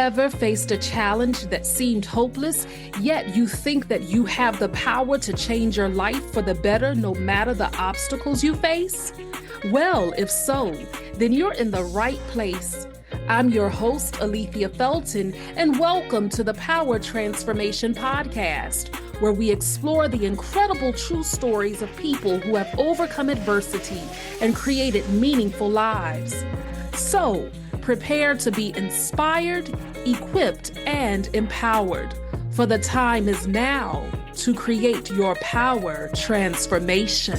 ever faced a challenge that seemed hopeless, yet you think that you have the power to change your life for the better no matter the obstacles you face? Well, if so, then you're in the right place. I'm your host, Alethea Felton, and welcome to the Power Transformation Podcast, where we explore the incredible true stories of people who have overcome adversity and created meaningful lives. So, prepare to be inspired, equipped, and empowered, for the time is now to create your power transformation.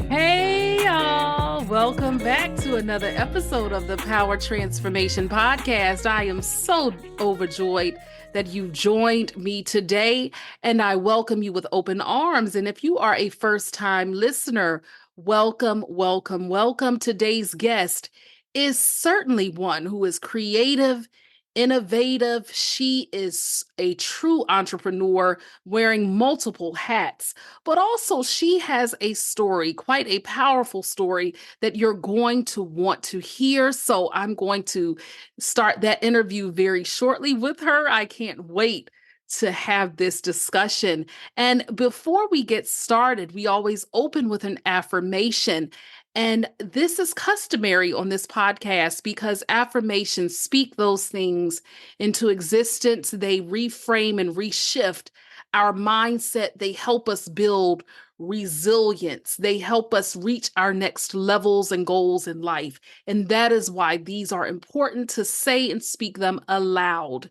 Hey, y'all. Welcome back to another episode of the Power Transformation Podcast. I am so overjoyed that you joined me today, and I welcome you with open arms. And if you are a first-time listener, welcome, welcome, welcome. Today's guest is certainly one who is creative, innovative. She is a true entrepreneur wearing multiple hats, but also she has a story, quite a powerful story that you're going to want to hear. So I'm going to start that interview very shortly with her. I can't wait to have this discussion. And before we get started, we always open with an affirmation. And this is customary on this podcast because affirmations speak those things into existence. They reframe and reshift our mindset. They help us build resilience. They help us reach our next levels and goals in life. And that is why these are important to say and speak them aloud.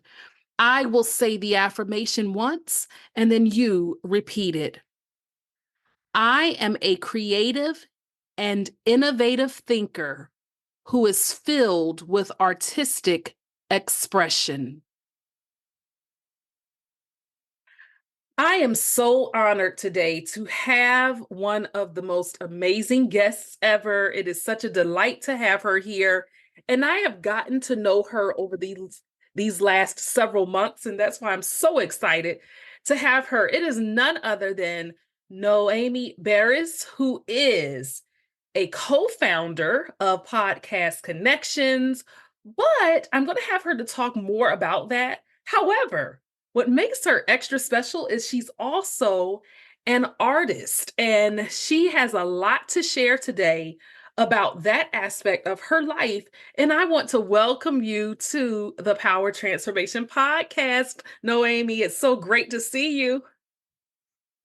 I will say the affirmation once, and then you repeat it. I am a creative and innovative thinker who is filled with artistic expression. I am so honored today to have one of the most amazing guests ever. It is such a delight to have her here, and I have gotten to know her over these last several months, and that's why I'm so excited to have her. It is none other than Noémi Beres, who is a co-founder of Podcast Connections, but I'm going to have her to talk more about that. However, what makes her extra special is she's also an artist, and she has a lot to share today about that aspect of her life. And I want to welcome you to the Power Transformation Podcast, Noémi. It's so great to see you.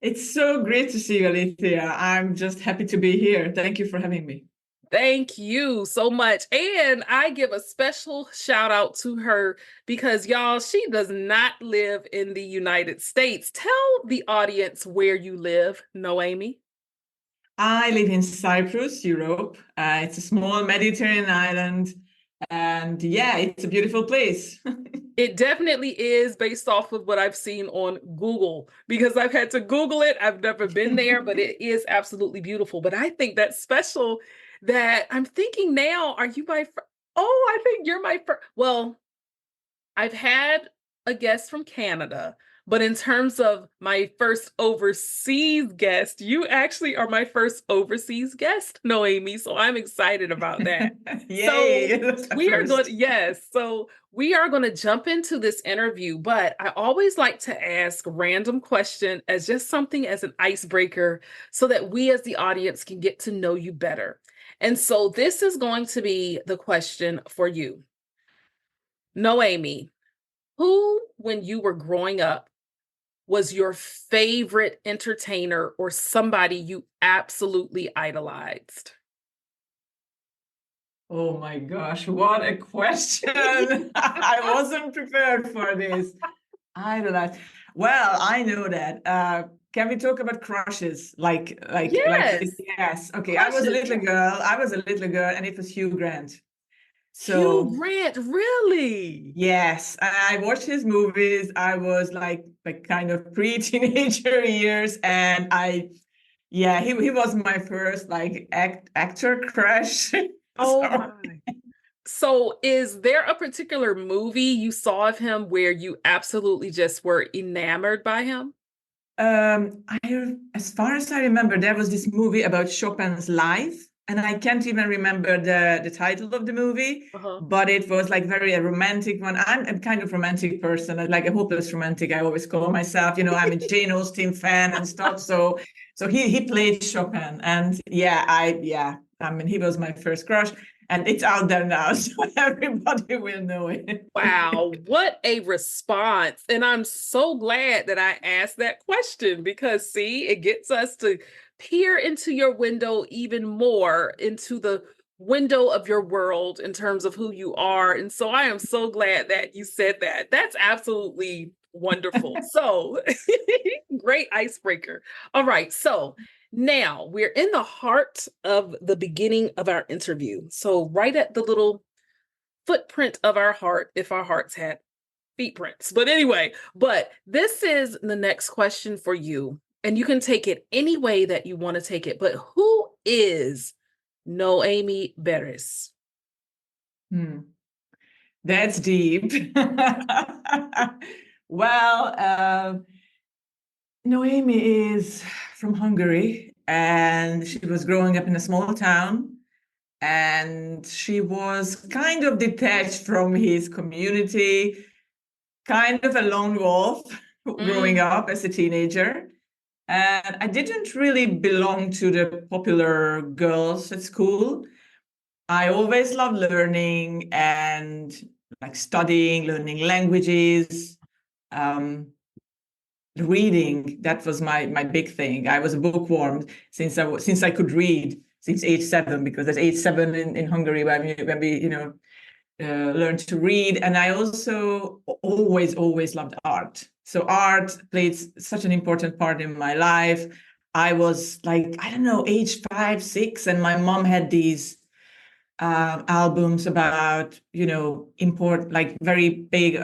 It's so great to see you, Alethea. I'm just happy to be here. Thank you for having me. Thank you so much. And I give a special shout out to her because, y'all, she does not live in the United States. Tell the audience where you live, Noémi. I live in Cyprus, Europe. It's a small Mediterranean island. And yeah, it's a beautiful place. It definitely is, based off of what I've seen on Google, because I've had to Google it. I've never been there, but it is absolutely beautiful. But I think that's special that I'm thinking now, are you my first? Oh, I think you're my first. Well, I've had a guest from Canada, but in terms of my first overseas guest, you actually are my first overseas guest, Noémi. So I'm excited about that. Yay! So we are going, yes. So we are going to jump into this interview, but I always like to ask random question as just something as an icebreaker so that we as the audience can get to know you better. And so this is going to be the question for you. Noémi, who, when you were growing up, was your favorite entertainer or somebody you absolutely idolized? Oh my gosh, what a question. I wasn't prepared for this. Idolize. Well, I know that. Can we talk about crushes? Yes. Okay. Crushes. I was a little girl, and it was Hugh Grant. So, Hugh Grant, really? Yes, I watched his movies. I was like kind of pre-teenager years, and he was my first like actor crush. Oh my. So is there a particular movie you saw of him where you absolutely just were enamored by him? As far as I remember, there was this movie about Chopin's life. and I can't even remember the title of the movie, but it was like very a romantic one. I'm a kind of romantic person, like a hopeless romantic. I always call myself, I'm a Jane Austen fan and stuff. So he played Chopin, and I mean, he was my first crush, and it's out there now, so everybody will know it. Wow, what a response. And I'm so glad that I asked that question because, see, it gets us to peer into your window even more, into the window of your world in terms of who you are. And so I am so glad that you said that. That's absolutely wonderful. So, great icebreaker. All right. So, now we're in the heart of the beginning of our interview. So, right at the little footprint of our heart, if our hearts had feet prints. But anyway, this is the next question for you. And you can take it any way that you want to take it. But who is Noémi Beres? That's deep. Well, Noémi is from Hungary, and she was growing up in a small town, and she was kind of detached from his community, kind of a lone wolf growing up as a teenager. And I didn't really belong to the popular girls at school. I always loved learning and like studying, learning languages, reading. That was my big thing. I was a bookworm since I could read since age 7, because at age 7 in Hungary when we learned to read. And I also always loved art. So art played such an important part in my life. I was like, I don't know, age 5, 6, and my mom had these albums about, like very big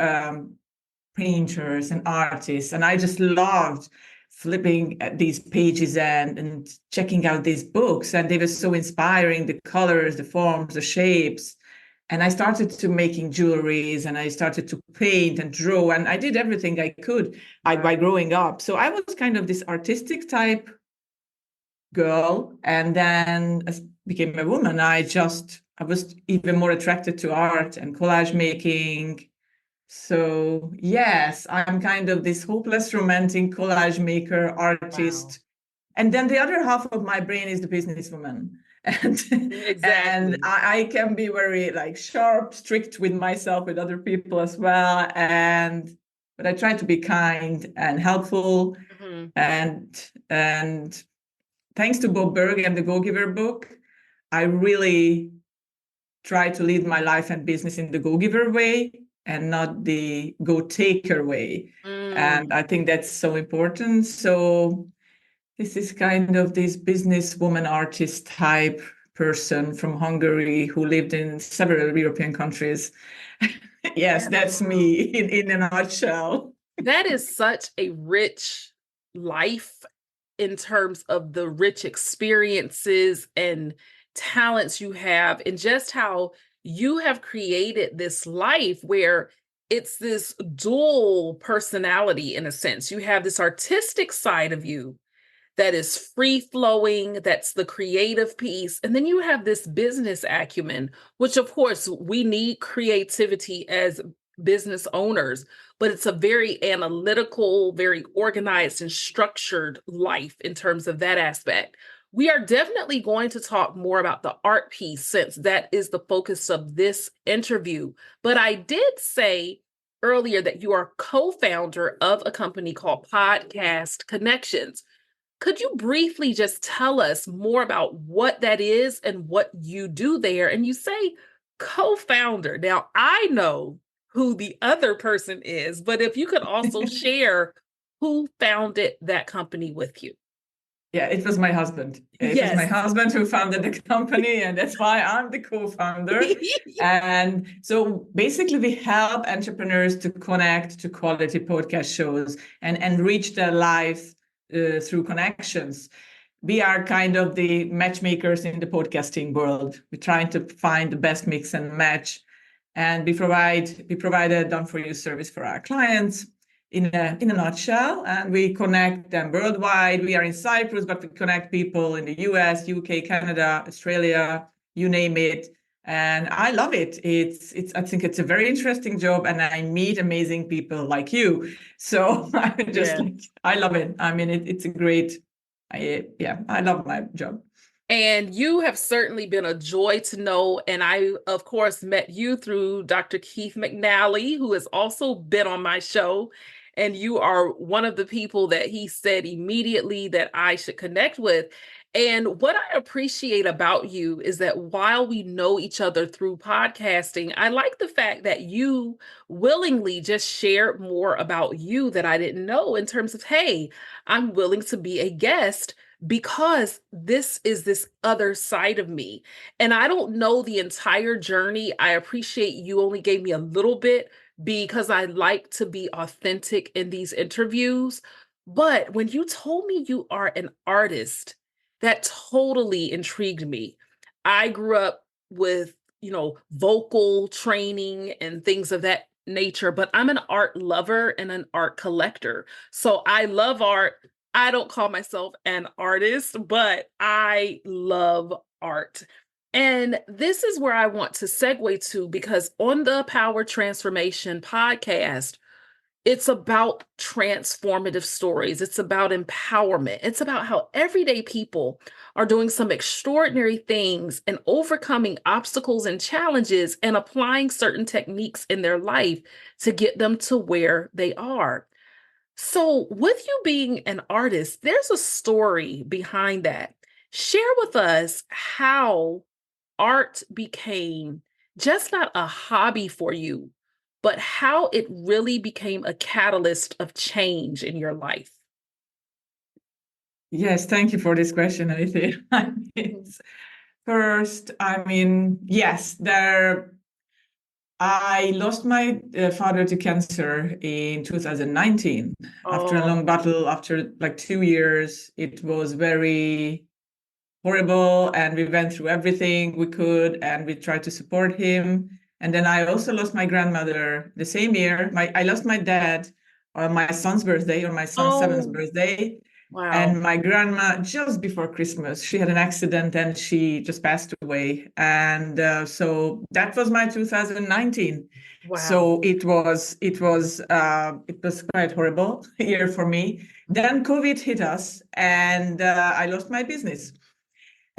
painters and artists. And I just loved flipping at these pages and checking out these books. And they were so inspiring, the colors, the forms, the shapes. And I started to making jewelries, and I started to paint and draw, and I did everything I could by growing up. So I was kind of this artistic type girl. And then as I became a woman, I was even more attracted to art and collage making. So yes, I'm kind of this hopeless romantic collage maker, artist. Wow. And then the other half of my brain is the businesswoman. And Exactly. and I can be very like sharp, strict with myself, with other people as well. But I try to be kind and helpful. And thanks to Bob Berg and the Go Giver book, I really try to lead my life and business in the Go Giver way and not the Go Taker way. And I think that's so important. So this is kind of this businesswoman artist type person from Hungary who lived in several European countries. Yes, that's me in a nutshell. That is such a rich life in terms of the rich experiences and talents you have, and just how you have created this life where it's this dual personality in a sense. You have this artistic side of you that is free flowing, that's the creative piece. And then you have this business acumen, which of course we need creativity as business owners, but it's a very analytical, very organized and structured life in terms of that aspect. We are definitely going to talk more about the art piece since that is the focus of this interview. But I did say earlier that you are co-founder of a company called Podcast Connections. Could you briefly just tell us more about what that is and what you do there? And you say co-founder. Now, I know who the other person is, but if you could also share who founded that company with you. Yeah, it was my husband. It was my husband who founded the company, and that's why I'm the co-founder. And so basically we help entrepreneurs to connect to quality podcast shows and reach their life through connections. We are kind of the matchmakers in the podcasting world. We're trying to find the best mix and match. And we provide a done-for-you service for our clients. in a nutshell, and we connect them worldwide. We are in Cyprus, but we connect people in the US, UK, Canada, Australia, you name it. And I love it. I think it's a very interesting job, and I meet amazing people like you. So I love it. I mean, it's a great, I love my job. And you have certainly been a joy to know. And I, of course, met you through Dr. Keith McNally, who has also been on my show. And you are one of the people that he said immediately that I should connect with. And what I appreciate about you is that while we know each other through podcasting, I like the fact that you willingly just shared more about you that I didn't know in terms of, hey, I'm willing to be a guest because this is this other side of me. And I don't know the entire journey. I appreciate you only gave me a little bit because I like to be authentic in these interviews. But when you told me you are an artist, that totally intrigued me. I grew up with, vocal training and things of that nature, but I'm an art lover and an art collector. So I love art. I don't call myself an artist, but I love art. And this is where I want to segue to, because on the Power Transformation podcast, it's about transformative stories. It's about empowerment. It's about how everyday people are doing some extraordinary things and overcoming obstacles and challenges and applying certain techniques in their life to get them to where they are. So, with you being an artist, there's a story behind that. Share with us how art became just not a hobby for you, but how it really became a catalyst of change in your life. Yes, thank you for this question, Alithia. First, yes, I lost my father to cancer in 2019 after a long battle. After like 2 years, it was very horrible, and we went through everything we could, and we tried to support him. And then I also lost my grandmother the same year. I lost my dad on my son's birthday, on my son's seventh birthday. Wow. And my grandma, just before Christmas, she had an accident and she just passed away. And so that was my 2019. Wow. So it was quite horrible year for me. Then COVID hit us, and I lost my business.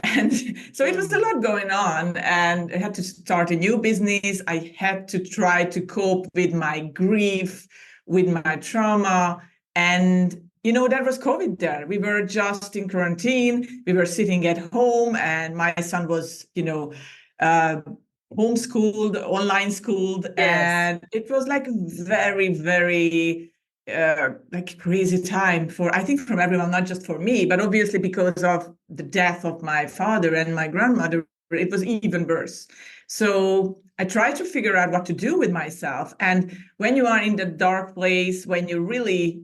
And so it was a lot going on, and I had to start a new business. I had to try to cope with my grief, with my trauma, and there was COVID there. We were just in quarantine. We were sitting at home, and my son was, homeschooled, online schooled. Yes. And it was like very, very like crazy time I think from everyone, not just for me, but obviously because of the death of my father and my grandmother, it was even worse. So I tried to figure out what to do with myself. And when you are in the dark place, when you really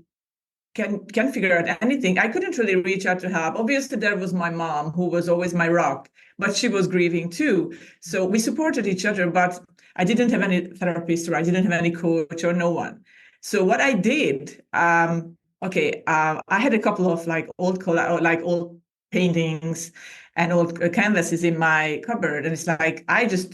can figure out anything, I couldn't really reach out to help. Obviously, there was my mom, who was always my rock, but she was grieving too. So we supported each other, but I didn't have any therapist, or I didn't have any coach, or no one. So what I did, I had a couple of old paintings and old canvases in my cupboard, and it's like I just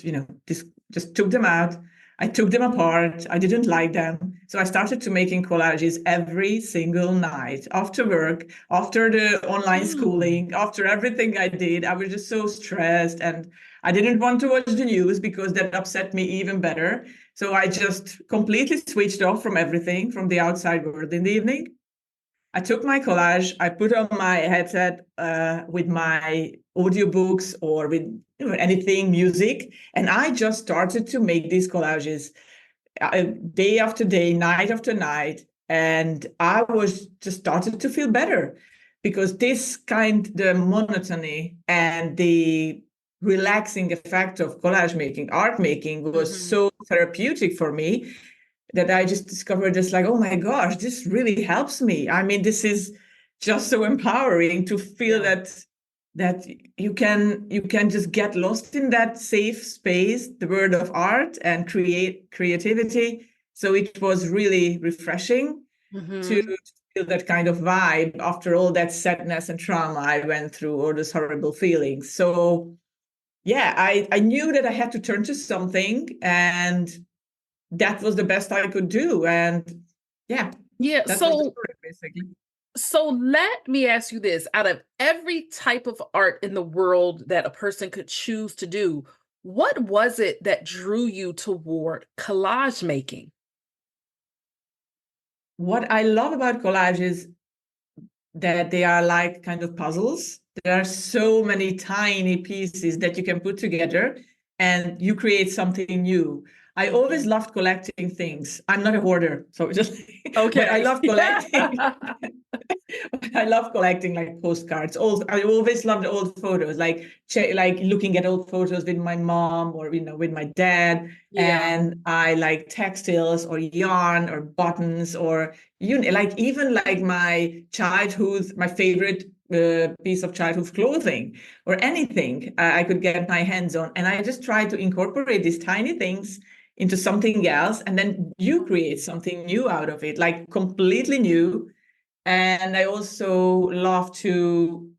took them out. I took them apart. I didn't like them. So I started to making collages every single night after work, after the online schooling, after everything I did. I was just so stressed, and I didn't want to watch the news because that upset me even better. So I just completely switched off from everything, from the outside world in the evening. I took my collage, I put on my headset with my audiobooks or with anything, music, and I just started to make these collages day after day, night after night. And I was just started to feel better, because the monotony and the relaxing effect of collage making, art making, was so therapeutic for me, that I just discovered this, like, oh my gosh, this really helps me. I mean, this is just so empowering to feel that you can just get lost in that safe space, the world of art and creativity. So it was really refreshing. to Mm-hmm. feel that kind of vibe after all that sadness and trauma I went through, all those horrible feelings. So yeah, I knew that I had to turn to something, and that was the best I could do. And yeah, Yeah. that was the So story, basically. So let me ask you this. Out of every type of art in the world that a person could choose to do, what was it that drew you toward collage making? What I love about collage is that they are like kind of puzzles. There are so many tiny pieces that you can put together and you create something new. I always Mhm. loved collecting things. I'm not a hoarder, so just but I Okay. love collecting. I love collecting like postcards. Also, I always loved old photos, like looking at old photos with my mom or with my dad. Yeah. And I like textiles or yarn or buttons or like even like my childhood, my favorite piece of childhood clothing or anything I could get my hands on. And I just try to incorporate these tiny things into something else, and then you create something new out of it, like completely new. And I also love to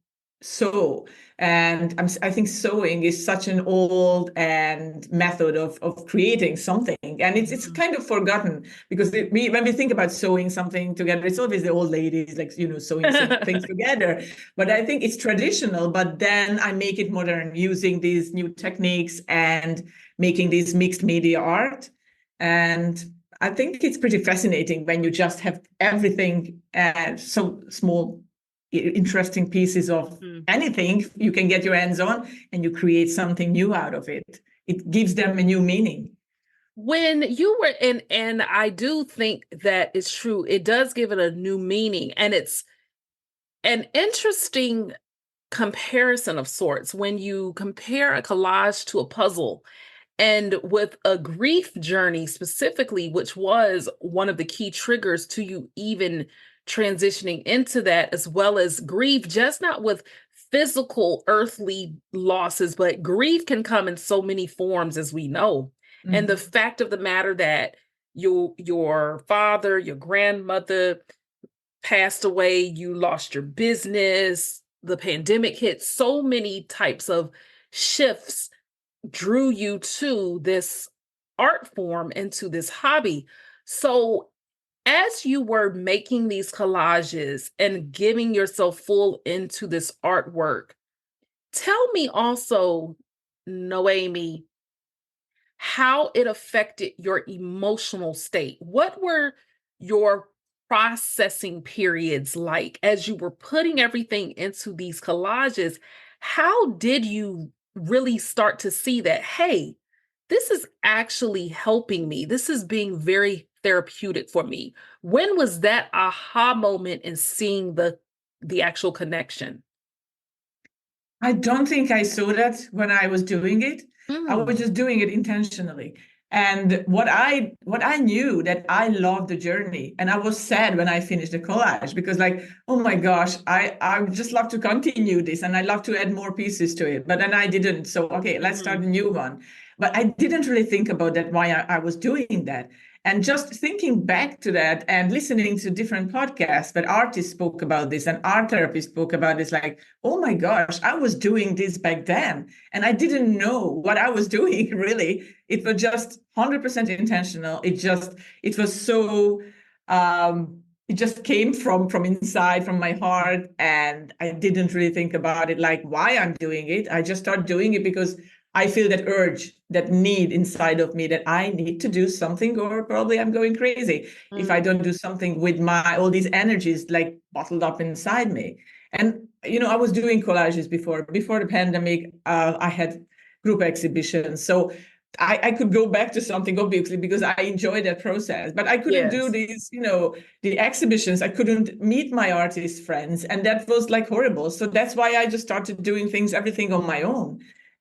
sew. And I think sewing is such an old and method of creating something. And it's Mhm. kind of forgotten because when we think about sewing something together, it's always the old ladies, like, sewing things together. But I think it's traditional, but then I make it modern using these new techniques and making this mixed media art. And I think it's pretty fascinating when you just have everything, so small, interesting pieces of Mhm. anything you can get your hands on, and you create something new out of it. It gives them a new meaning. When you were in, and I do think that it's true, it does give it a new meaning. And it's an interesting comparison of sorts when you compare a collage to a puzzle. And with a grief journey specifically, which was one of the key triggers to you even transitioning into that, as well as grief, just not with physical earthly losses, but grief can come in so many forms, as we know. And the Mhm. fact of the matter that your father, your grandmother passed away, you lost your business, the pandemic hit, so many types of shifts drew you to this art form and to this hobby. So, as you were making these collages and giving yourself full into this artwork, tell me also, Noémi, how it affected your emotional state. What were your processing periods like as you were putting everything into these collages? How did you really start to see that, hey, this is actually helping me? This is being very therapeutic for me. When was that aha moment in seeing the actual connection? I don't think I saw that when I was doing it. I was Mm, just doing it intentionally. And what I knew that I loved the journey, and I was sad when I finished the collage because, like, oh my gosh, I would just love to continue this and I love to add more pieces to it. But then I didn't. So okay, let's start mhm, a new one. But I didn't really think about that, why I was doing that. And just thinking back to that and listening to different podcasts that artists spoke about this and art therapists spoke about this, like, oh my gosh, I was doing this back then. And I didn't know what I was doing, really. It was just 100% intentional. It was so, it just came from inside, from my heart. And I didn't really think about it, like why I'm doing it. I just started doing it because I feel that urge, that need inside of me that I need to do something, or probably I'm going crazy if I mm, don't do something with my all these energies like bottled up inside me. And I was doing collages before the pandemic. I had group exhibitions, so I could go back to something, obviously, because I enjoyed that process. But I couldn't do yes. these, the exhibitions. I couldn't meet my artist friends, and that was like horrible. So that's why I just started doing everything on my own.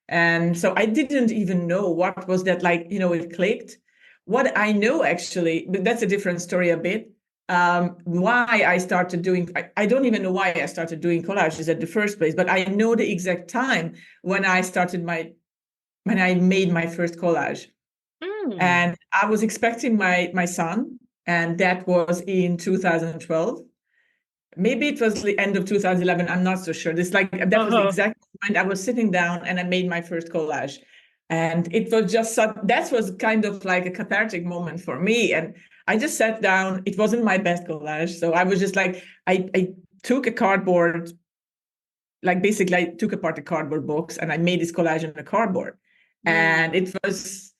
And so I didn't even know what was that like. It clicked. What I know actually, but that's a different story a bit. Why I started doing, I don't even know why I started doing collages at the first place, but I know the exact time when when I made my first collage. Mm, And I was expecting my son. And that was in 2012. Maybe it was the end of 2011. I'm not so sure. That was the exact moment I was sitting down and I made my first collage. And it was just that was kind of like a cathartic moment for me. And I just sat down. It wasn't my best collage. So I was just like, I took a cardboard, like basically I took apart a cardboard box and I made this collage on the cardboard. And it was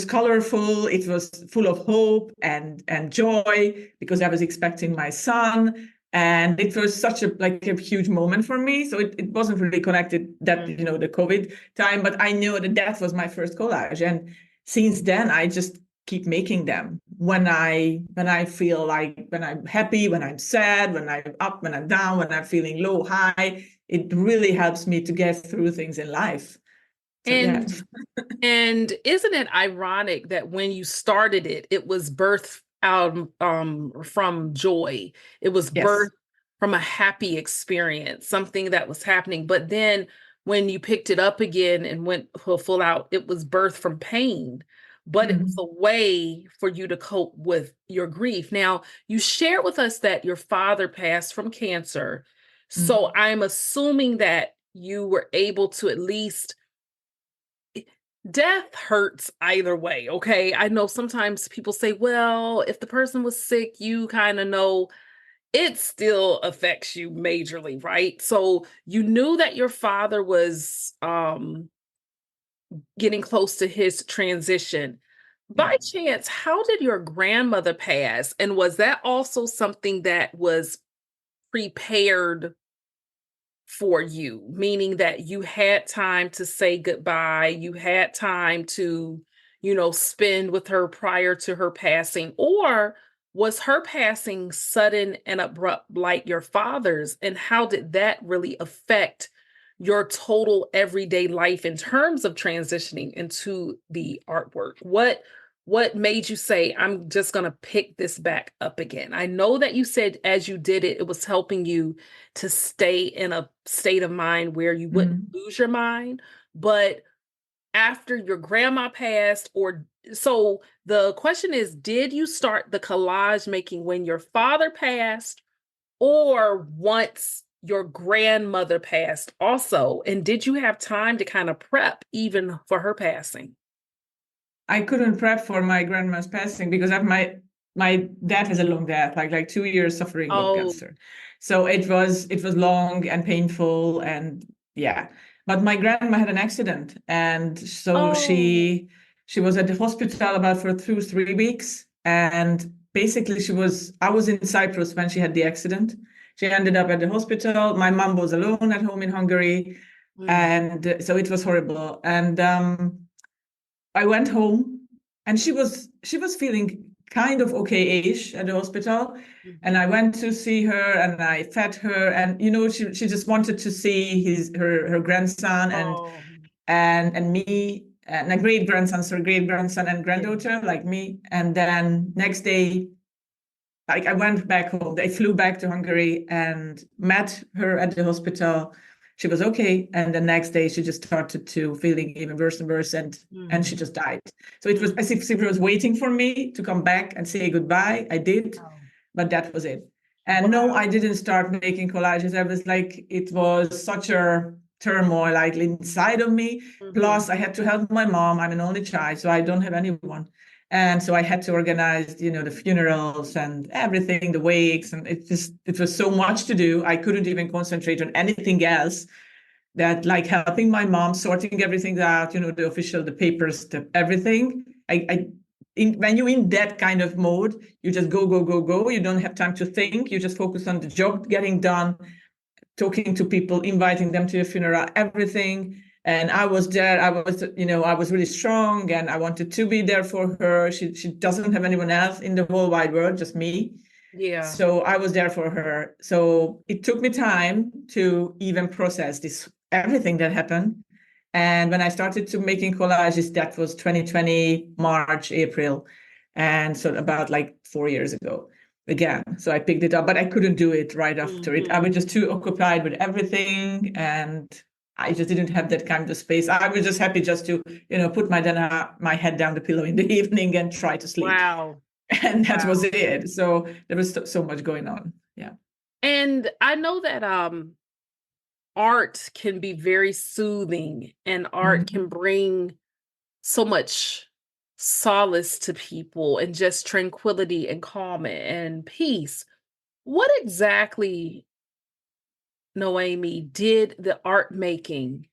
colorful, it was full of hope and joy because I was expecting my son. And it was such a huge moment for me. So it wasn't really connected that, the COVID time, but I knew that was my first collage. And since then, I just keep making them when I feel like, when I'm happy, when I'm sad, when I'm up, when I'm down, when I'm feeling low, high. It really helps me to get through things in life. So, And and isn't it ironic that when you started it, it was birthed out from joy. It was yes. birthed from a happy experience, something that was happening. But then when you picked it up again and went full out, it was birthed from pain. But it was a way for you to cope with your grief. Now, you shared with us that your father passed from cancer. So I'm assuming that you were able to at least death hurts either way, okay? I know sometimes people say, well, if the person was sick, you kind of know it still affects you majorly, right? So you knew that your father was getting close to his transition. By chance, how did your grandmother pass? And was that also something that was prepared for you, meaning that you had time to say goodbye, you had time to, spend with her prior to her passing, or was her passing sudden and abrupt like your father's? And how did that really affect your total everyday life in terms of transitioning into the artwork? What made you say, I'm just going to pick this back up again? I know that you said as you did it, it was helping you to stay in a state of mind where you wouldn't lose your mind. But after your grandma passed, so the question is, did you start the collage making when your father passed or once your grandmother passed also? And did you have time to kind of prep even for her passing? I couldn't prep for my grandma's passing because my dad has a long death, like 2 years suffering of Oh, cancer. So it was long and painful, and yeah. But my grandma had an accident, and so oh, she was at the hospital about for 2 3 weeks, and basically I was in Cyprus when she had the accident. She ended up at the hospital. My mom was alone at home in Hungary, and so it was horrible. And I went home, and she was feeling kind of okay-ish at the hospital. And I went to see her and I fed her, and she just wanted to see her grandson oh, and me and a great grandson, so great grandson and granddaughter like me. And then next day, like I went back home. They flew back to Hungary and met her at the hospital. She was okay, and the next day she just started to feeling even worse and worse, and she just died. So it was as if she was waiting for me to come back and say goodbye. I did, wow. but that was it. And no, Wow. I didn't start making collages. I was like, it was such a turmoil like inside of me. Plus, I had to help my mom. I'm an only child, so I don't have anyone. And so I had to organize, the funerals and everything, the wakes, and it was so much to do. I couldn't even concentrate on anything else that like helping my mom, sorting everything out, the official, the papers, everything. When you're in that kind of mode, you just go, go, go, go. You don't have time to think. You just focus on the job getting done, talking to people, inviting them to your funeral, everything. And I was there. I was really strong, and I wanted to be there for her. She doesn't have anyone else in the whole wide world, just me. Yeah. So I was there for her. So it took me time to even process this everything that happened. And when I started to making collages, that was 2020, March, April. And so about like 4 years ago again. So I picked it up, but I couldn't do it right after it. I was just too occupied with everything, and I just didn't have that kind of space. I was just happy just to, put my head down the pillow in the evening and try to sleep. Wow. And that was Wow. it. So there was so much going on. Yeah. And I know that art can be very soothing and art Mhm. can bring so much solace to people and just tranquility and calm and peace. What exactly, Noémi, did the art making,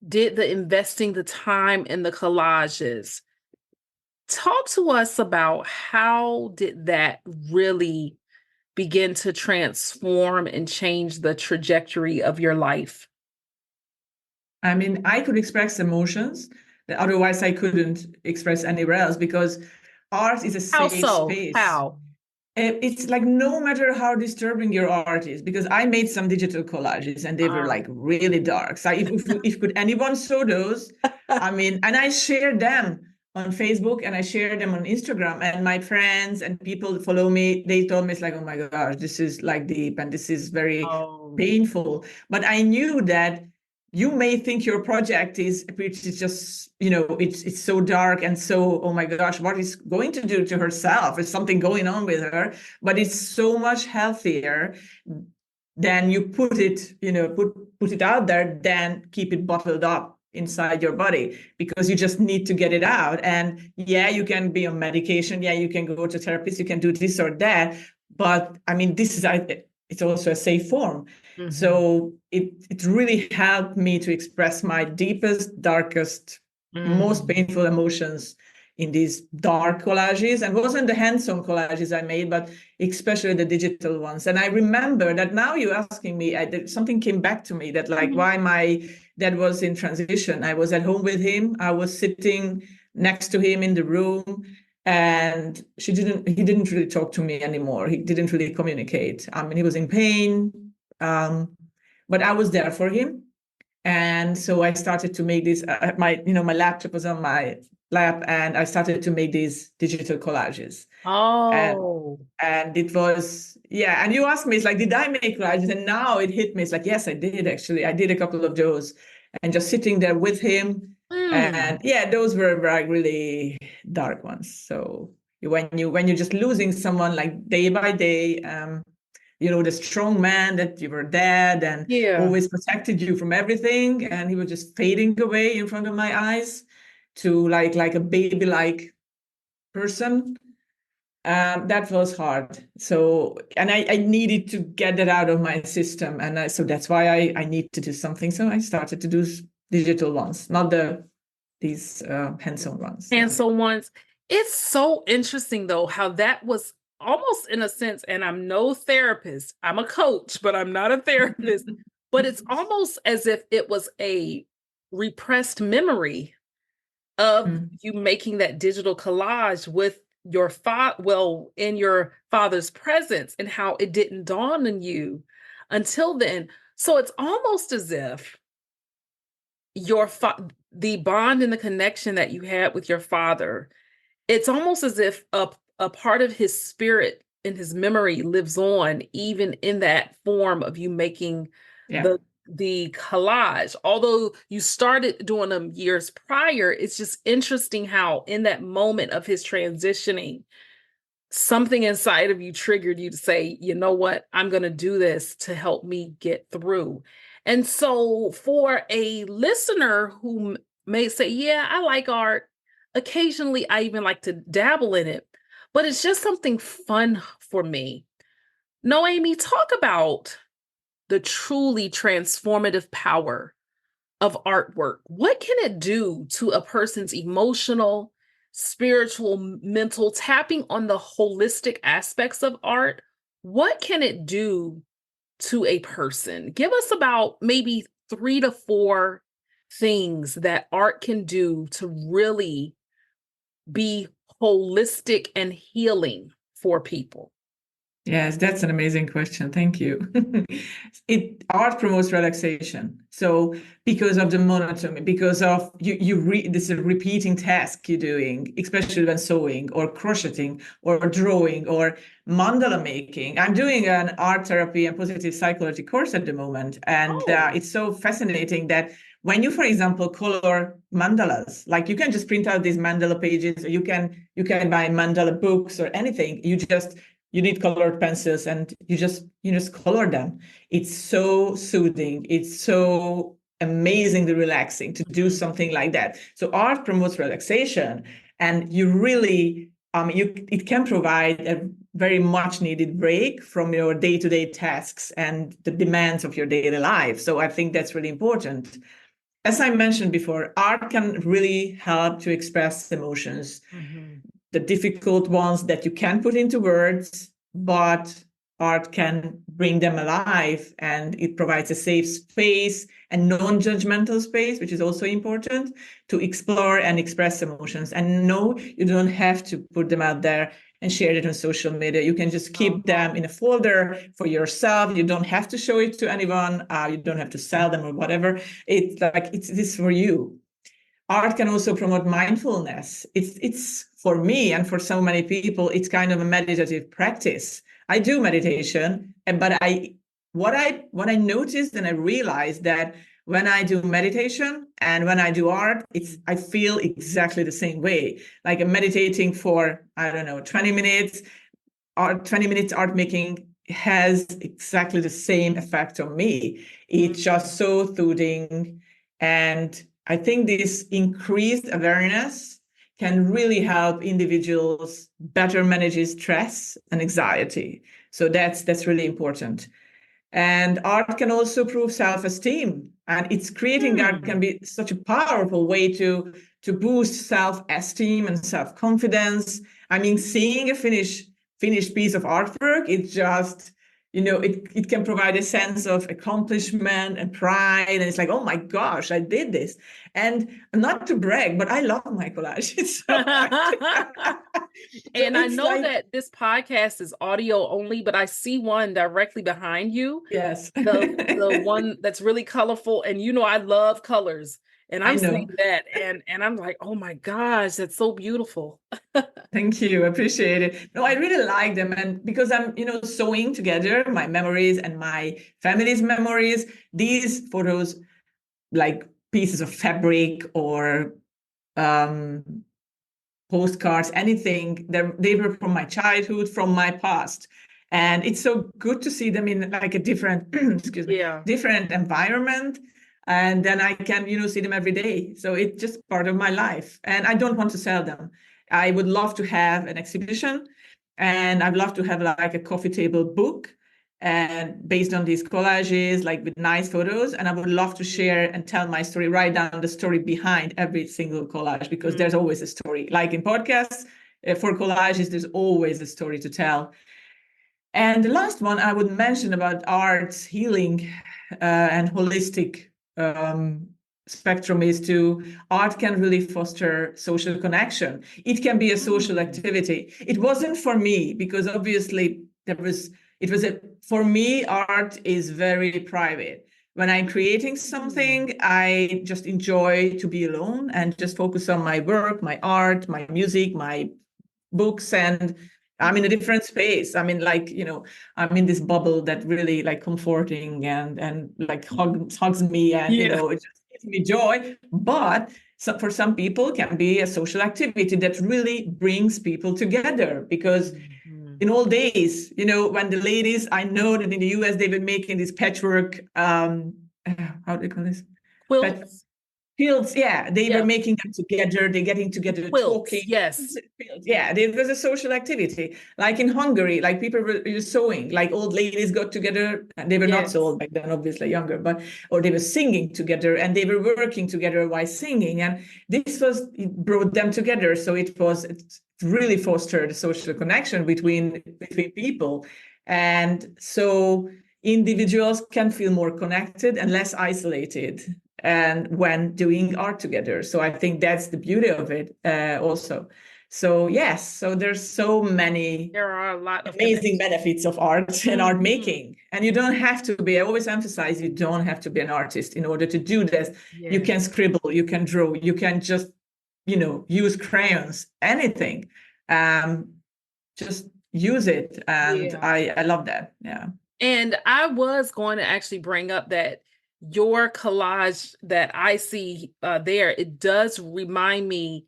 did the investing the time in the collages? Talk to us about how did that really begin to transform and change the trajectory of your life? I mean, I could express emotions that otherwise I couldn't express anywhere else, because art is a How safe so? space. How? It's like no matter how disturbing your art is, because I made some digital collages and they were Um, like really dark. So if could anyone saw those, I mean, and I shared them on Facebook and I shared them on Instagram, and my friends and people that follow me, they told me it's like, oh my gosh, this is like deep and this is very oh, painful. But I knew that you may think your project is, which is just, it's so dark and so, oh my gosh, what is going to do to herself? Is something going on with her? But it's so much healthier than you put it, put it out there, than keep it bottled up inside your body, because you just need to get it out. And yeah, you can be on medication. Yeah, you can go to therapists. You can do this or that. But I mean, it's also a safe form. mhm, So it really helped me to express my deepest, darkest, most mm. painful emotions in these dark collages. And it wasn't the hands-on collages I made, but especially the digital ones. And I remember that now you're asking me, something came back to me, that like Mhm. why my dad was in transition. I was at home with him. I was sitting next to him in the room, and he didn't really talk to me anymore. He didn't really communicate. I mean, he was in pain, but I was there for him. And so I started to make this. My laptop was on my lap, and I started to make these digital collages. And Oh, and it was, yeah. And you asked me, it's like, did I make collages? And now it hit me. It's like, yes, I did actually. I did a couple of those, and just sitting there with him. And mm, yeah, those were like really dark ones. So when you're just losing someone like day by day, the strong man that you were dead and yeah. always protected you from everything, and he was just fading away in front of my eyes to like a baby like person. That was hard. So, and I needed to get that out of my system, and so that's why I need to do something. So I started to do digital ones, not these hands-on ones. And Yeah. so once it's so interesting though how that was almost in a sense, and I'm no therapist, I'm a coach, but I'm not a therapist, but it's almost as if it was a repressed memory of Mm. you making that digital collage with your father, well, in your father's presence, and how it didn't dawn on you until then. So it's almost as if the bond and the connection that you had with your father, it's almost as if a part of his spirit and his memory lives on even in that form of you making Yeah. the collage. Although you started doing them years prior, it's just interesting how in that moment of his transitioning, something inside of you triggered you to say, you know what, I'm going to do this to help me get through. And so, for a listener who may say, yeah, I like art, occasionally I even like to dabble in it, but it's just something fun for me. Noémi, talk about the truly transformative power of artwork. What can it do to a person's emotional, spiritual, mental, tapping on the holistic aspects of art? What can it do to a person? Give us about maybe 3 to 4 things that art can do to really be holistic and healing for people. Yes, that's an amazing question. Thank you. Art promotes relaxation. So because of the monotony, because of this is a repeating task you're doing, especially when sewing or crocheting or drawing or mandala making. I'm doing an art therapy and positive psychology course at the moment, and Oh, it's so fascinating that when you, for example, color mandalas, like you can just print out these mandala pages, or you can buy mandala books or anything. You need colored pencils, and you just color them. It's so soothing. It's so amazingly relaxing to do something like that. So art promotes relaxation, and you really it can provide a very much needed break from your day-to-day tasks and the demands of your daily life. So I think that's really important. As I mentioned before, art can really help to express emotions, the difficult ones that you can't put into words, but art can bring them alive, and it provides a safe space and non-judgmental space, which is also important, to explore and express emotions. And no, you don't have to put them out there and share it on social media. You can just keep them in a folder for yourself. You don't have to show it to anyone. You don't have to sell them or whatever. It's this for you. Art can also promote mindfulness. It's for me and for so many people, it's kind of a meditative practice. I do meditation, but what I noticed and I realized that when I do meditation and when I do art, I feel exactly the same way. Like I'm meditating for, I don't know, 20 minutes. 20 minutes art making has exactly the same effect on me. It's just so soothing. And I think this increased awareness can really help individuals better manage stress and anxiety. So that's really important. And art can also prove self-esteem. And it's creating art can be such a powerful way to boost self-esteem and self-confidence. I mean, seeing a finished piece of artwork, it just, it can provide a sense of accomplishment and pride. And it's like, oh my gosh, I did this. And not to brag, but I love my collage. And I know that this podcast is audio only, but I see one directly behind you. Yes. The one that's really colorful. And I love colors. And I'm seeing that, and I'm like, oh my gosh, that's so beautiful. Thank you. I appreciate it. No, I really like them. And because I'm, sewing together my memories and my family's memories, these photos, like pieces of fabric or postcards, anything, they were from my childhood, from my past. And it's so good to see them in like a different, different environment. And then I can, see them every day. So it's just part of my life. And I don't want to sell them. I would love to have an exhibition, and I'd love to have like a coffee table book and based on these collages, like with nice photos. And I would love to share and tell my story, write down the story behind every single collage, because there's always a story. Like in podcasts, for collages, there's always a story to tell. And the last one I would mention about art's healing and holistic spectrum is art can really foster social connection. It can be a social activity. It wasn't for me, because obviously for me, art is very private. When I'm creating something, I just enjoy to be alone and just focus on my work, my art, my music, my books, and I'm in a different space. I mean, like, I'm in this bubble that really like comforting and like hugs me, and it just gives me joy. But for some people can be a social activity that really brings people together, because in old days, when the ladies, I know that in the US, they've been making this patchwork, how do they call this? Quilts. Fields, they were making them together. They're getting together, talking. Yes. It was a social activity. Like in Hungary, like people were sewing, like old ladies got together, and they were not so old back then, obviously younger, or they were singing together, and they were working together while singing. And it brought them together. So it really fostered a social connection between people. And so individuals can feel more connected and less isolated, and when doing art together. So I think that's the beauty of it also. So yes, so there are a lot of amazing benefits of art and art making. And you don't have to be, I always emphasize, you don't have to be an artist in order to do this. You can scribble, you can draw, you can just, use crayons, anything. Just use it. And I love that. Yeah. And I was going to actually bring up that your collage that I see there, it does remind me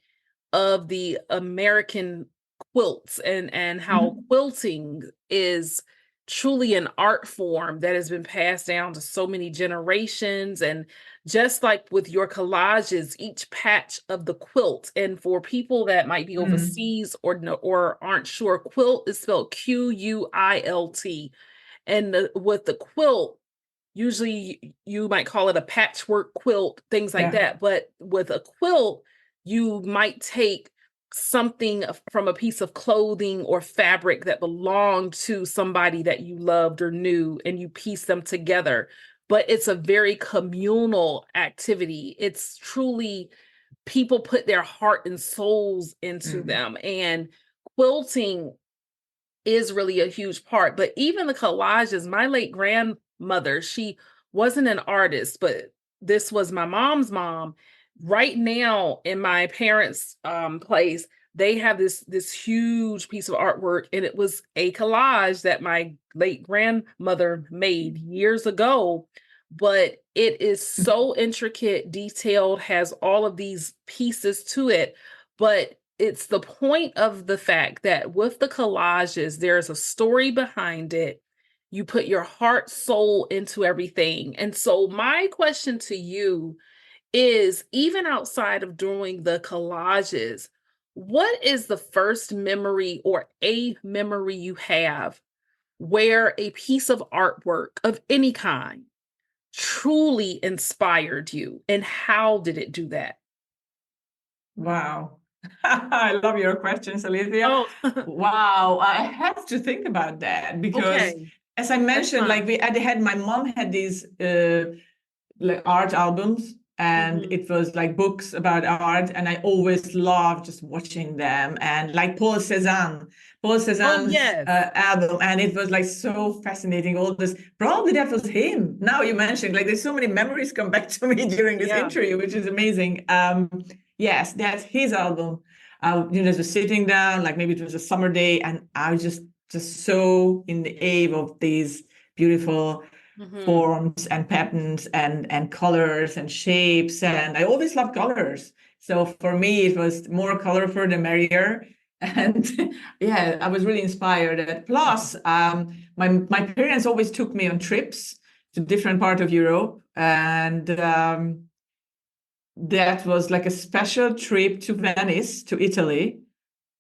of the American quilts and how Mhm. quilting is truly an art form that has been passed down to so many generations. And just like with your collages, each patch of the quilt, and for people that might be Mhm. overseas or aren't sure, quilt is spelled Quilt. And with the quilt, usually you might call it a patchwork quilt, things like Yeah. that. But with a quilt, you might take something from a piece of clothing or fabric that belonged to somebody that you loved or knew, and you piece them together. But it's a very communal activity. It's truly people put their heart and souls into Mm. them. And quilting is really a huge part. But even the collages, my late grandmother, she wasn't an artist, but this was my mom's mom. Right now in my parents' place, they have this huge piece of artwork, and it was a collage that my late grandmother made years ago. But it is so intricate, detailed, has all of these pieces to it. But it's the point of the fact that with the collages, there's a story behind it. You put your heart, soul into everything. And so, my question to you is, even outside of doing the collages, what is the first memory or a memory you have where a piece of artwork of any kind truly inspired you? And how did it do that? Wow. I love your questions, Olivia. Oh, Wow. I have to think about that because, okay. as I That's mentioned, like fine. my mom had these like art albums, and Mhm. it was like books about art, and I always loved just watching them. And like Paul Oh, Cézanne's yes. album, and it was like so fascinating. All this, probably that was him. Now you mentioned, like, there's so many memories come back to me during this Yeah. interview, which is amazing. Yes, that's his album. Just sitting down, like maybe it was a summer day, and I was just so in the awe of these beautiful Mhm. forms and patterns and colors and shapes. And I always loved colors. So for me, it was more colorful the merrier. And yeah, I was really inspired. Plus, my parents always took me on trips to different part of Europe. And that was like a special trip to Venice, to Italy.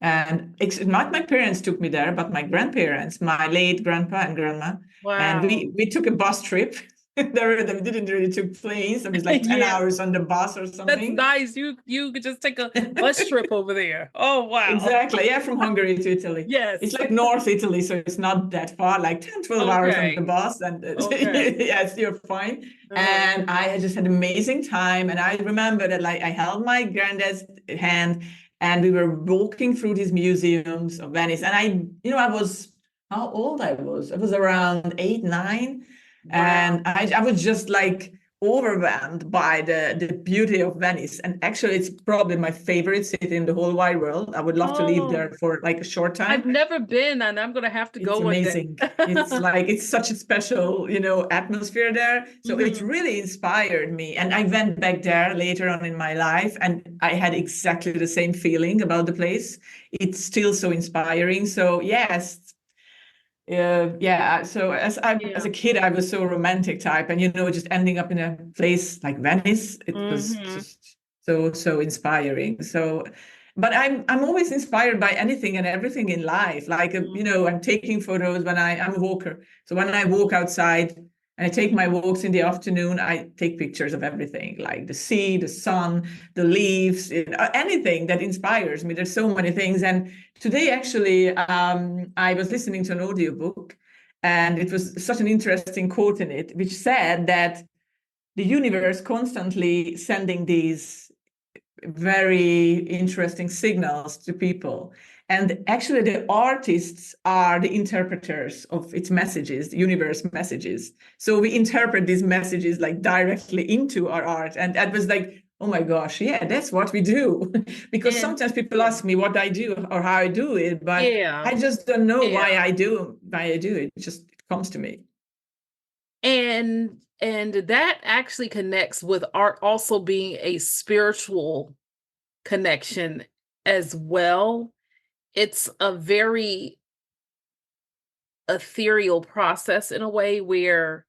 And not my parents took me there, but my grandparents, my late grandpa and grandma. And Wow. we took a bus trip. There, we didn't really took planes. It was like 10 Yeah, hours on the bus or that's something. nice. You could just take a bus trip over there. Oh, wow. Exactly. Yeah, from Hungary to Italy. It's Yes. like North Italy, so it's not that far, like 10, 12 hours on the Okay. bus. And Okay. yes, you're fine. Uh-huh. And I just had an amazing time. And I remember that, like, I held my granddad's hand, and we were walking through these museums of Venice. And I was, how old I was? I was around 8, 9. Wow. And I was just like overwhelmed by the beauty of Venice. And actually, it's probably my favorite city in the whole wide world. I would love to live Oh, there for like a short I've time. never been, and I'm gonna have to go It's one day. amazing. It's like it's such a special, atmosphere there. So it Mhm. really inspired me. And I went back there later on in my life, and I had exactly the same feeling about the place. It's still so inspiring. So yes, yeah. So as Yeah. a kid, I was so romantic type, and just ending up in a place like Venice, it was Mhm. just so inspiring. So, but I'm always inspired by anything and everything in life. Like Mhm. I'm taking photos when I'm a walker. So when I walk outside and I take my walks in the afternoon, I take pictures of everything, like the sea, the sun, the leaves, anything that inspires me. There's so many things. And today, actually, I was listening to an audiobook, and it was such an interesting quote in it, which said that the universe constantly sending these very interesting signals to people. And actually, the artists are the interpreters of its messages, the universe messages. So we interpret these messages like directly into our art. And that was like, oh my gosh, yeah, that's what we do. Because And sometimes people yeah. ask me what I do or how I do it, but Yeah. I just don't know Yeah. why I do it. It just comes to me. And that actually connects with art also being a spiritual connection as well. It's a very ethereal process in a way where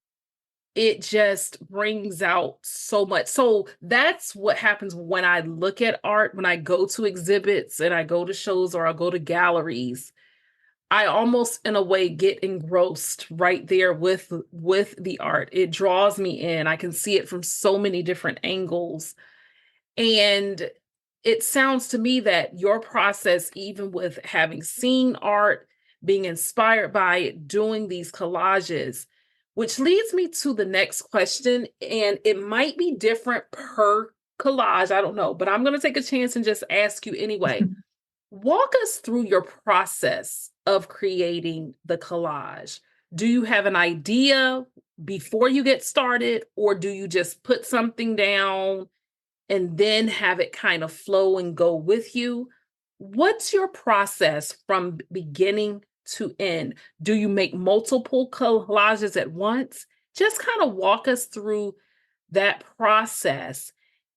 it just brings out so much. So that's what happens when I look at art, when I go to exhibits and I go to shows or I go to galleries. I almost in a way get engrossed right there with the art. It draws me in. I can see it from so many different angles. And it sounds to me that your process, even with having seen art, being inspired by it, doing these collages, which leads me to the next question. And it might be different per collage. I don't know, but I'm going to take a chance and just ask you anyway. Walk us through your process of creating the collage. Do you have an idea before you get started, or do you just put something down and then have it kind of flow and go with you? What's your process from beginning to end? Do you make multiple collages at once? Just kind of walk us through that process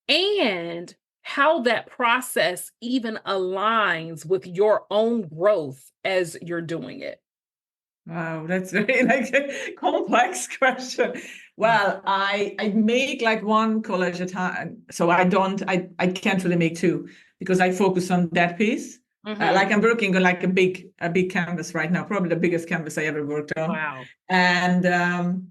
and how that process even aligns with your own growth as you're doing it. Wow, that's very like a complex question. Well, I make like one collage at a time. So I can't really make two because I focus on that piece. Like I'm working on like a big canvas right now, probably the biggest canvas I ever worked on. Wow. And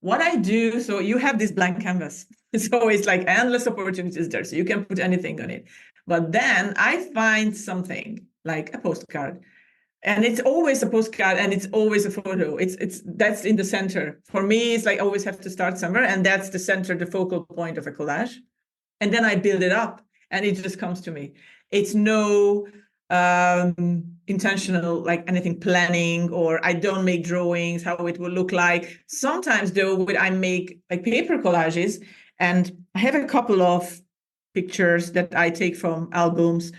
what I do, so you have this blank canvas. So it's like endless opportunities there. So you can put anything on it. But then I find something like a postcard. And it's always a postcard and it's always a photo. It's that's in the center. For me, it's like I always have to start somewhere, and that's the center, the focal point of a collage. And then I build it up and it just comes to me. It's no intentional, like anything planning, or I don't make drawings, how it will look like. Sometimes though, I make like paper collages, and I have a couple of pictures that I take from albums,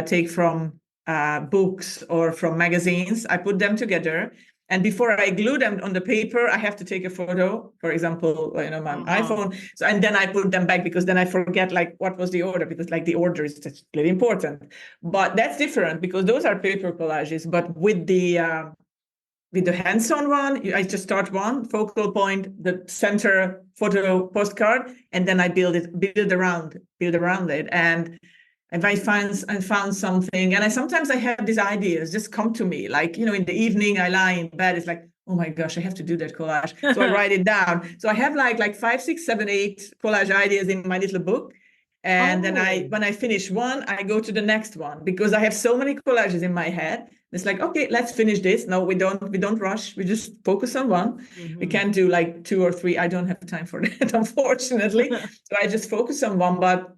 take from books or from magazines. I put them together. And before I glue them on the paper, I have to take a photo, for example, my iPhone. So, and then I put them back because then I forget like what was the order, because like the order is just really important. But that's different because those are paper collages. But with the hands-on one, I just start one focal point, the center photo postcard, and then I build around it. And if I found something, and sometimes I have these ideas just come to me, like, in the evening I lie in bed, it's like, oh my gosh, I have to do that collage. So I write it down. So I have like 5, 6, 7, 8 collage ideas in my little book. And then when I finish one, I go to the next one because I have so many collages in my head. It's like, okay, let's finish this. No, we don't rush. We just focus on one. We can't do like 2 or 3. I don't have time for that, unfortunately. So I just focus on one, but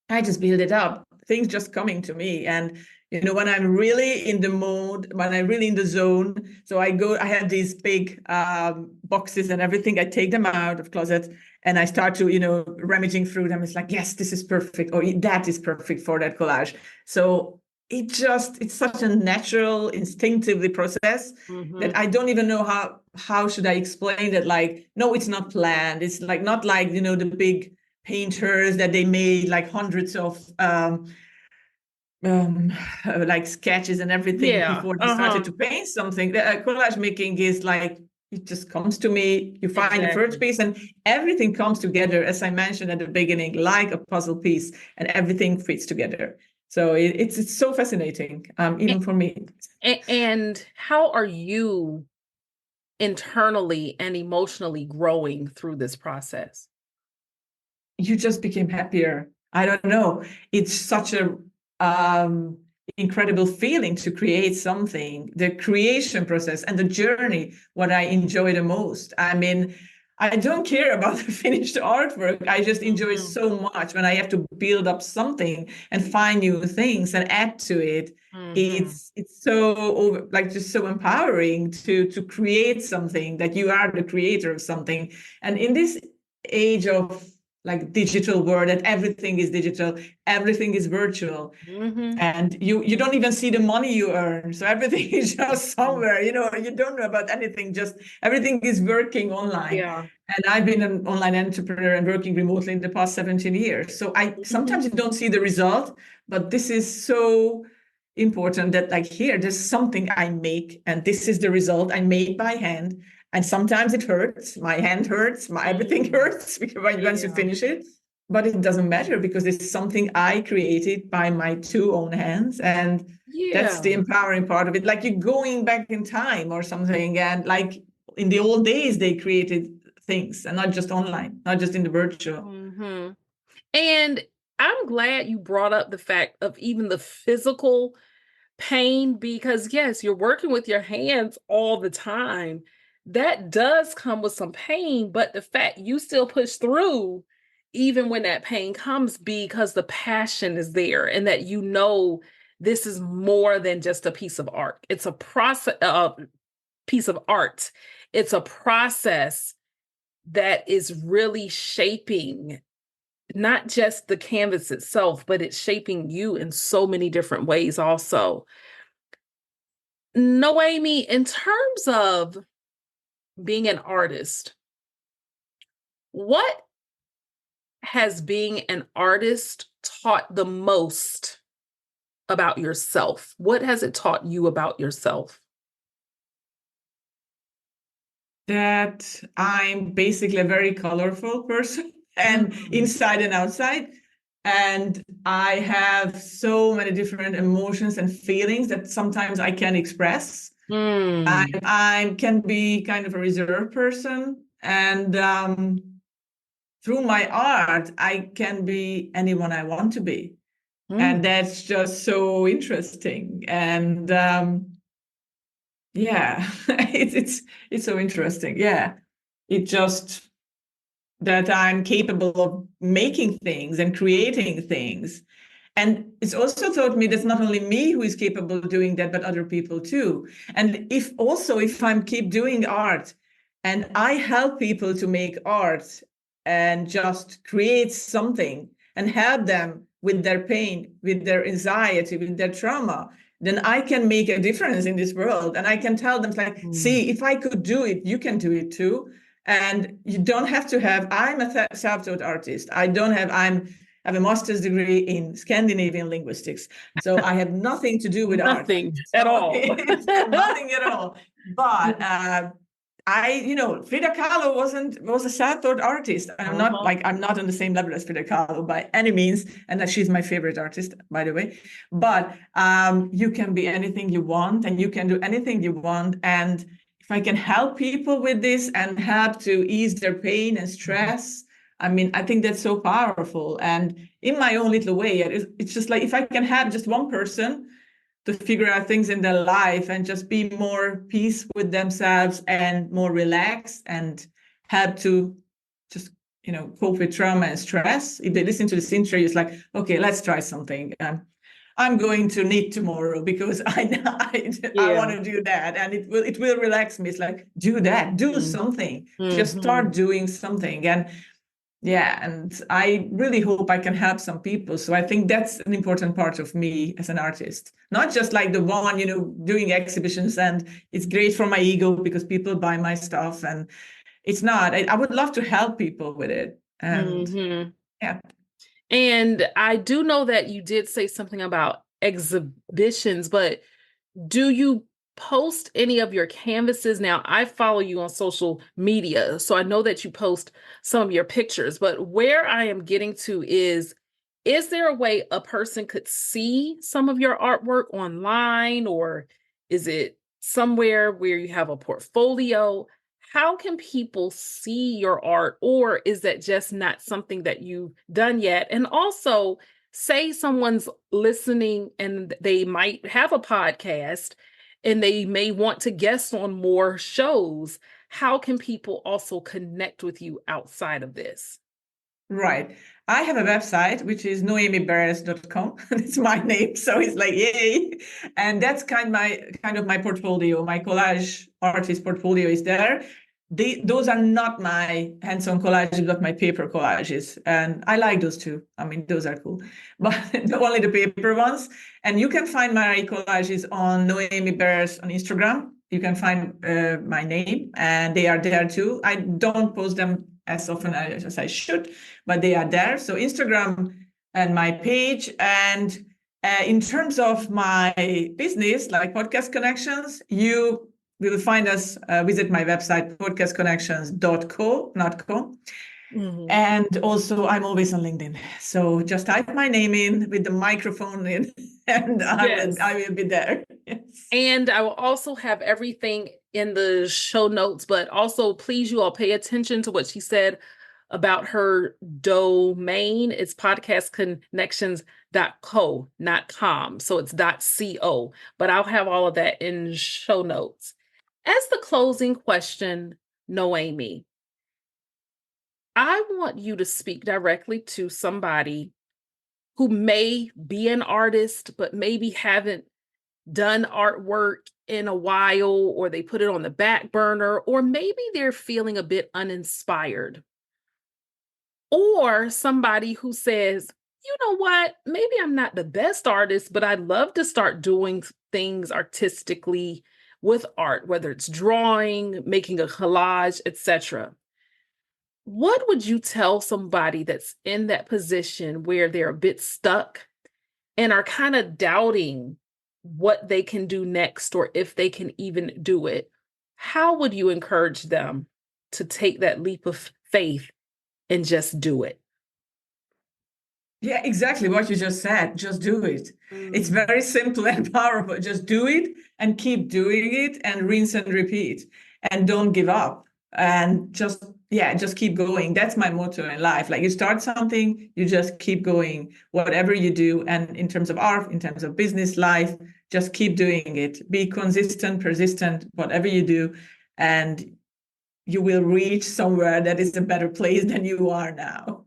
I just build it up. Things just coming to me. And, when I'm really in the mode, when I'm really in the zone, so I have these big boxes and everything. I take them out of closet and I start to, rummaging through them. It's like, yes, this is perfect. Or that is perfect for that collage. So it's such a natural, instinctively process that I don't even know how should I explain it. Like, no, it's not planned. It's like, not like, the big painters that they made like hundreds of like sketches and everything before they started to paint something. Collage making is like, it just comes to me. You find the first piece and everything comes together, as I mentioned at the beginning, like a puzzle piece, and everything fits together. So it's so fascinating, even for me. And how are you internally and emotionally growing through this process? You just became happier. I don't know. It's such a incredible feeling to create something. The creation process and the journey, what I enjoy the most. I mean, I don't care about the finished artwork. I just enjoy so much when I have to build up something and find new things and add to it. It's so just so empowering to create something, that you are the creator of something. And in this age of like digital world, that everything is digital, everything is virtual. Mm-hmm. And you don't even see the money you earn. So everything is just somewhere, you don't know about anything, just everything is working online. Yeah. And I've been an online entrepreneur and working remotely in the past 17 years. So I sometimes you don't see the result, but this is so important that like here, there's something I make and this is the result I made by hand. And sometimes it hurts, my hand hurts, my everything hurts once you finish it. But it doesn't matter because it's something I created by my two own hands. And that's the empowering part of it. Like you're going back in time or something. And like in the old days, they created things and not just online, not just in the virtual. Mm-hmm. And I'm glad you brought up the fact of even the physical pain, because yes, you're working with your hands all the time. That does come with some pain, but the fact you still push through even when that pain comes, because the passion is there and that this is more than just a piece of art. It's a piece of art. It's a process that is really shaping not just the canvas itself, but it's shaping you in so many different ways also. Noémi, in terms of being an artist, what has being an artist taught the most about yourself? What has it taught you about yourself? That I'm basically a very colorful person and inside and outside. And I have so many different emotions and feelings that sometimes I can't express. I can be kind of a reserved person. And through my art, I can be anyone I want to be. And that's just so interesting. And yeah, it's so interesting. Yeah, it just that I'm capable of making things and creating things. And it's also taught me that it's not only me who is capable of doing that, but other people too. And if I'm keep doing art and I help people to make art and just create something and help them with their pain, with their anxiety, with their trauma, then I can make a difference in this world. And I can tell them, like, see, if I could do it, you can do it too. And you don't have to I'm a self-taught artist. I have a master's degree in Scandinavian linguistics. So I have nothing to do with art. Nothing at all. Nothing at all. But Frida Kahlo was a self-taught artist. I'm not on the same level as Frida Kahlo by any means, and that she's my favorite artist, by the way. But you can be anything you want, and you can do anything you want. And if I can help people with this and help to ease their pain and stress, I mean, I think that's so powerful. And in my own little way, it's just like if I can have just one person to figure out things in their life and just be more peace with themselves and more relaxed and help to just cope with trauma and stress. If they listen to this intro, it's like, okay, let's try something. I'm going to knit tomorrow because I want to do that, and it will relax me. It's like, do that, do something, just start doing something. And yeah, and I really hope I can help some people. So I think that's an important part of me as an artist, not just like the one, doing exhibitions, and it's great for my ego because people buy my stuff, and it's not. I would love to help people with it. And yeah. And I do know that you did say something about exhibitions, but do you post any of your canvases? Now, I follow you on social media, so I know that you post some of your pictures, but where I am getting to is there a way a person could see some of your artwork online, or is it somewhere where you have a portfolio? How can people see your art, or is that just not something that you've done yet? And also, say someone's listening and they might have a podcast and they may want to guest on more shows. How can people also connect with you outside of this? Right. I have a website, which is noemiberes.com. It's my name. So it's like, yay. And that's kind of my portfolio. My collage artist portfolio is there. those are not my hands-on collages, but my paper collages. And I like those too. I mean, those are cool, but only the paper ones. And you can find my collages on Noémi Beres on Instagram. You can find my name, and they are there too. I don't post them as often as I should, but they are there. So Instagram and my page. And in terms of my business, like Podcast Connections, you will find us, visit my website, podcastconnections.co, not co. Mm-hmm. And also, I'm always on LinkedIn. So just type my name in with the microphone in, and I will be there. Yes. And I will also have everything in the show notes, but also please, you all pay attention to what she said about her domain. It's podcastconnections.co, not com. So it's .co, but I'll have all of that in show notes. As the closing question, Noémi, I want you to speak directly to somebody who may be an artist, but maybe haven't done artwork in a while, or they put it on the back burner, or maybe they're feeling a bit uninspired. Or somebody who says, you know what, maybe I'm not the best artist, but I'd love to start doing things artistically with art, whether it's drawing, making a collage, etc. What would you tell somebody that's in that position where they're a bit stuck and are kind of doubting what they can do next, or if they can even do it? How would you encourage them to take that leap of faith and just do it? Yeah, exactly what you just said. Just do it. It's very simple and powerful. Just do it and keep doing it and rinse and repeat, and don't give up, and just keep going. That's my motto in life. Like, you start something, you just keep going, whatever you do. And in terms of art, in terms of business, life, just keep doing it. Be consistent, persistent, whatever you do, and you will reach somewhere that is a better place than you are now.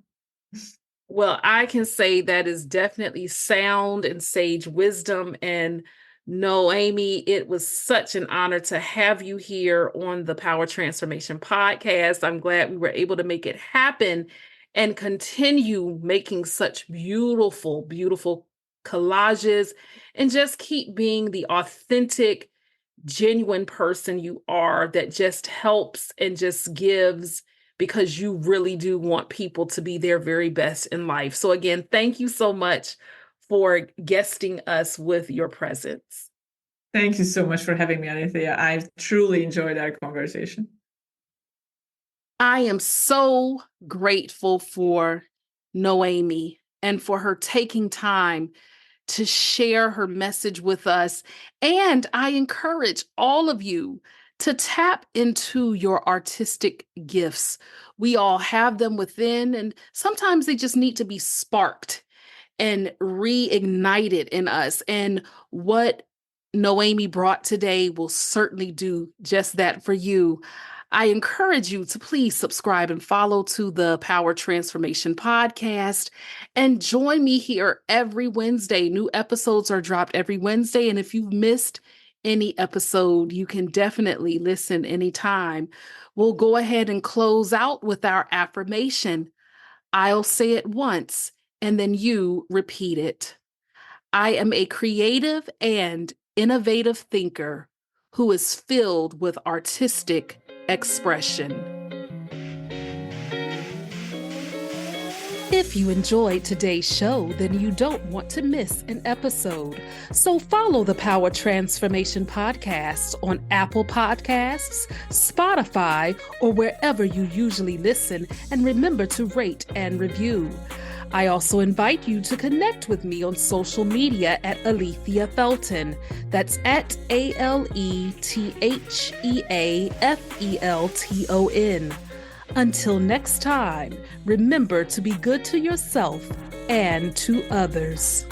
Well, I can say that is definitely sound and sage wisdom. And Noémi, it was such an honor to have you here on the Power Transformation Podcast. I'm glad we were able to make it happen and continue making such beautiful, beautiful collages, and just keep being the authentic, genuine person you are, that just helps and just gives, because you really do want people to be their very best in life. So again, thank you so much for guesting us with your presence. Thank you so much for having me, Alethea. I truly enjoyed our conversation. I am so grateful for Noémi and for her taking time to share her message with us. And I encourage all of you to tap into your artistic gifts. We all have them within, and sometimes they just need to be sparked and reignited in us. And what Noémi brought today will certainly do just that for you. I encourage you to please subscribe and follow to the Power Transformation Podcast, and join me here every Wednesday. New episodes are dropped every Wednesday. And if you've missed any episode, you can definitely listen anytime. We'll go ahead and close out with our affirmation. I'll say it once, and then you repeat it. I am a creative and innovative thinker who is filled with artistic expression. If you enjoyed today's show, then you don't want to miss an episode. So follow the Power Transformation Podcast on Apple Podcasts, Spotify, or wherever you usually listen, and remember to rate and review. I also invite you to connect with me on social media at Alethea Felton. That's at ALETHEAFELTON. Until next time, remember to be good to yourself and to others.